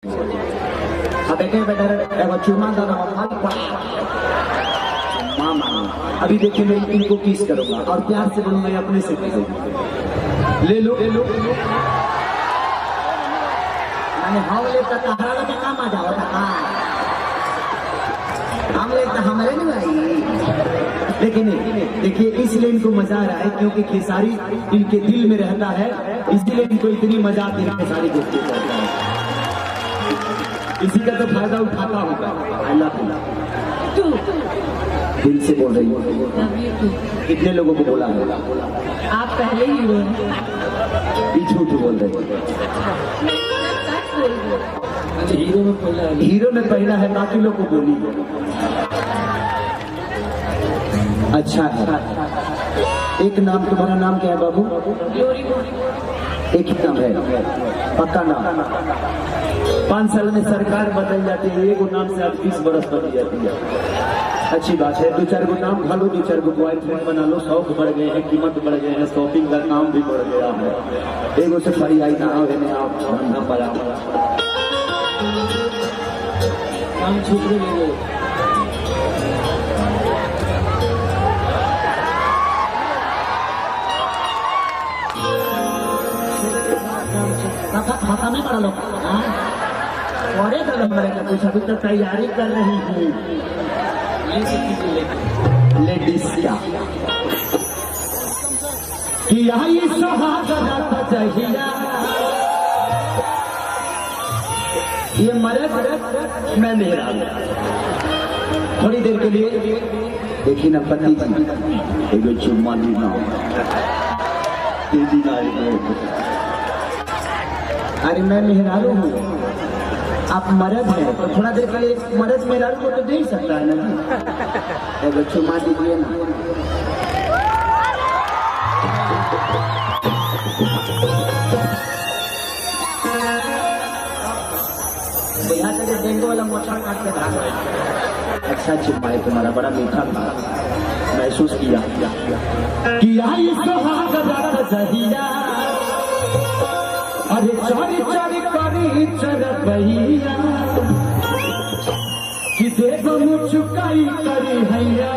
अब एक बेटा चुमा दाना मामा। अभी देखिए मैं इनको किस करूंगा और प्यार से बोलूंगा मैं अपने से करूंगा। ले लो मैंने हम ले तक हमारा का काम आ जाओ था हम ले तो हमारे नहीं आई। लेकिन देखिए इसलिए इनको मजा आ रहा है क्योंकि खेसारी इनके दिल में रहता है, इसलिए इनको इतनी मजा आती है खेसारी दोस्ती करता है। इसी का तो फायदा उठाता होगा। आई लव यू दिल से बोल रही हूँ। कितने लोगों को बोला है? आप पहले ही झूठ बोल रहे हीरो में पहला है, बाकी लोग को बोली। अच्छा है। एक नाम, तुम्हारा नाम क्या है बाबू? एक ही नाम है, पक्का नाम। 5 साल में सरकार बदल जाती है, एक नाम से आप 20 बरस बदल जाती है। अच्छी बात है। 2-4 गो नाम खा लो, 2-4 गो बॉयफ्रेंड बना लो, शौक बढ़ गए हैं, कीमत बढ़ गए हैं, शॉपिंग का काम भी बढ़ गया है। एगो से फरी आई ना आप धंधा पड़ा काम छूट गए। पता नहीं पड़ा लोग और कुछ अभी तो तैयारी कर रही हूँ। लेडीज क्या ये सुहागरात चाहिए, ये मर्द मैं मेरा। थोड़ी देर के लिए देखिए ना पति जी एक चुम्मा लेना अरे मैं मेहरारू हूँ, आप मर्द हैं तो थोड़ा देर के लिए मर्द मेहरारू को तो दे ही सकता है ना। एक चुम्मा दीजिए ना। यहाँ से डेंगू वाला मोछा काट के भाग। अच्छा चुम्मा है तुम्हारा, बड़ा मीठा था, महसूस किया कि अरे चारी चारी करी चरपैया कि देखो मुचुकाई करी हैया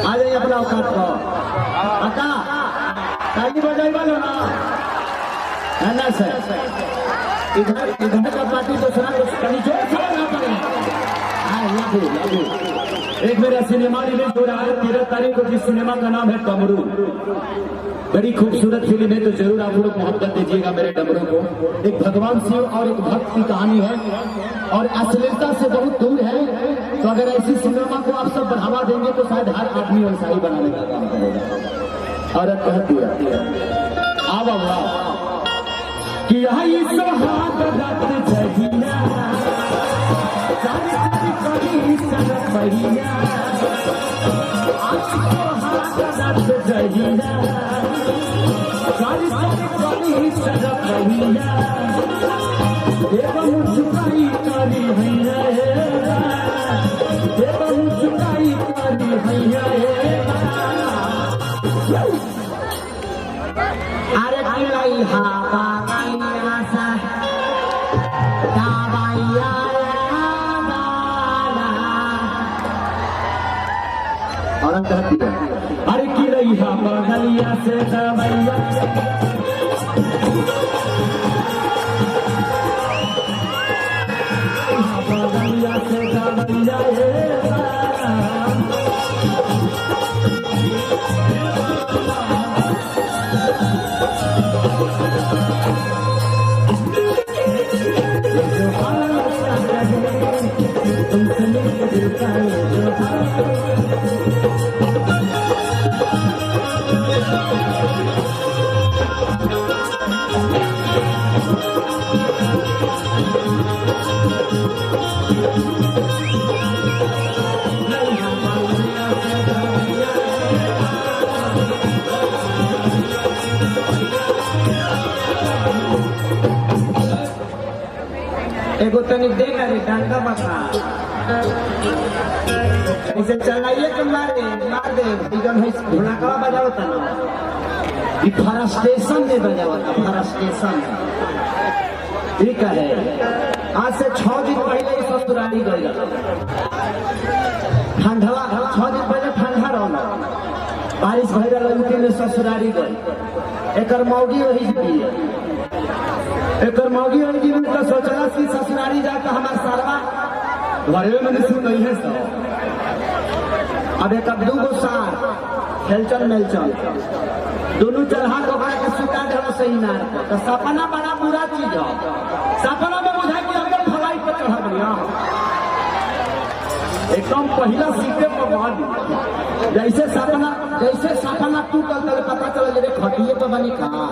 आ जाइए अपना औकात को। अका ताली बजाई वालो ना है ना सर? इधर का पार्टी तो सुना कुछ कहीं जोर से ना पड़े। एक मेरा सिनेमा रिलीज हो रहा है 13 तारीख को, जिस सिनेमा का नाम है डमरू। बड़ी खूबसूरत फिल्म है, तो जरूर आप लोग मोहब्बत दीजिएगा मेरे डमरू को। एक भगवान शिव और एक भक्त की कहानी है और अश्लीलता से बहुत दूर है। तो अगर ऐसी सिनेमा को आप सब बढ़ावा देंगे तो शायद हर आदमी वैसा ही बनाने का काम करेगा। औरत कहती है आवा कि यही सुहागरात चाहिए, भैया चुकाई करी चुकाई करी भैया। अरे और कहती है अरे की रही बगलिया से दवैया बगलिया से दवैया एगो तनिक देगा रे डांगा बता ऐसे चलाइए तो मार दे धुनाकवा बजाओ तना कि फॉरेस्टेशन में बजावा था, फॉरेस्टेशन ठीक है। आज से 6 दिन पहले ही ससुराली गई ठंडवा, 6 दिन पहले ठंडा रहना, बारिश भर लड़की में ससुराली गई। एक मौगी वही जी है, एक मौगी वही जी में तो सोचला कि ससुराली जाकर हमारा सालवा घरे में सुन नहीं है सब। अब एक अब 2 साल खेलचल मेलचल दोनों चढ़ा के सुता देना सही ना तो सपना बड़ा बुरा चीज है। सपना में बुझा कि हमने फलाई पर चढ़ा दिया एकदम पहला सीटे पर बाद जैसे सपना टूटल तो पता चला जरे खटिए तो बनी कहा।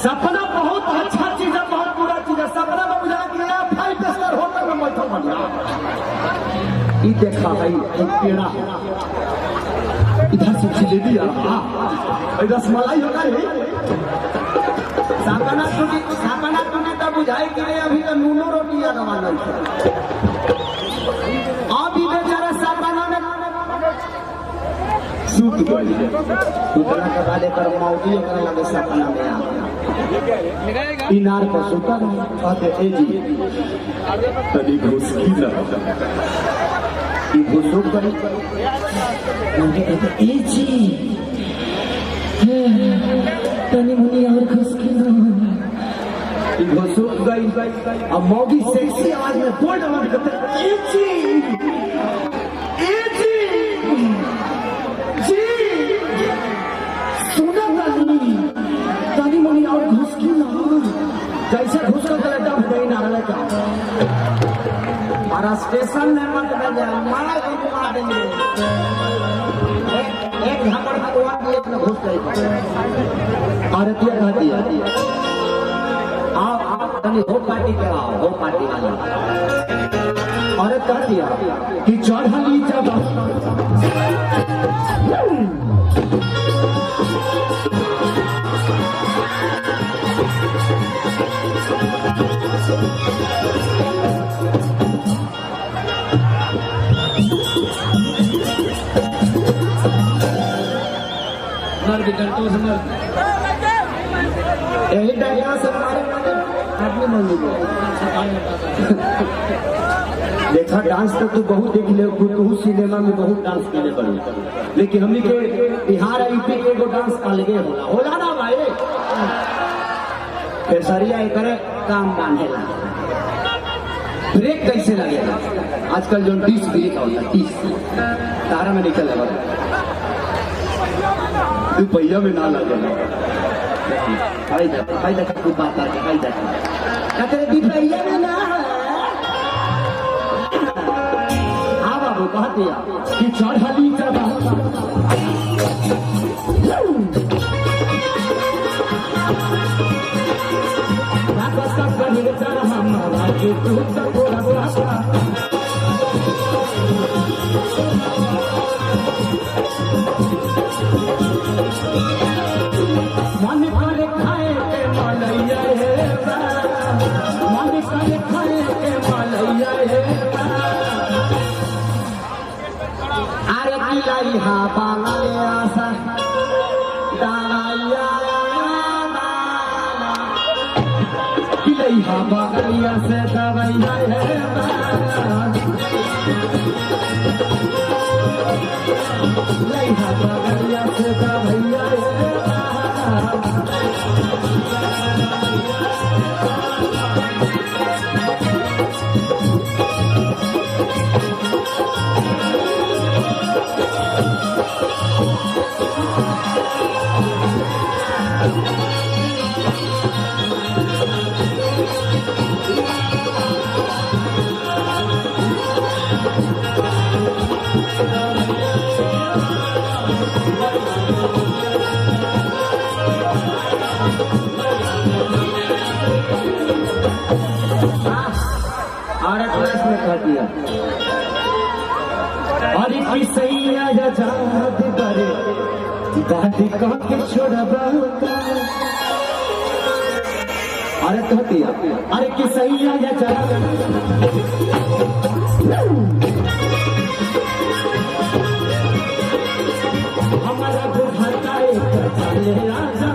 सपना बहुत अच्छा चीज है, बहुत बुरा चीज है। सपना में बुझा कि 5 स्टार होटल में बैठा बढ़िया ये देखा है एक पेड़ा इधर से जिलेबी रसमलाई होता है। सपना टूटे तो बुझाई कि अभी तो नूनो रोटी रवाना अभी बेचारा सपना में सूत गई उतना के बाद एक मौगी लगे सपना में आ इनार पर सूता कहते ए जी तनी घुसकी ना घुसो करी ए जी तनी मुनी और घुसकी ना घुसो गई। अब मौगी सेक्सी आवाज में बोल रहा ए जी सुना तनी मुनी और घुसकी ना जैसे घुस कर लड्डा भुई ना लगा और स्टेशन में मत बजा मारा घुमा देंगे एक घापर भगवान भी अपने घुस गई और क्या कहती है आओ तनी हो पार्टी के आओ हो पार्टी वाला और कहती है कि चढ़ली जब यही डायलॉग से आदमी मौजूद देखा डांस तो बहुत देख ले, बहुत सिनेमा में बहुत डांस केले बड़े, लेकिन हमनी के बिहार यूपी के एगो डांस अलगे होला ना भाई। खेसरिया एक काम बांधेला ब्रेक कैसे लगेगा आजकल जो 30 ब्रेक होता है 30 तारा में निकल लगा रुपया में ना लगेगा भाई देखा खूब बात करके भाई देखा तेरे रुपया में ना हाँ बाबू कह दिया कि चढ़ली जब बगलिया से दवैया बगलिया से दवैया अरे किसैया जात बरे दादी कह के छोड़बा अरे कहती अरे किसैया जात हमारा बुझाता एक चले राजा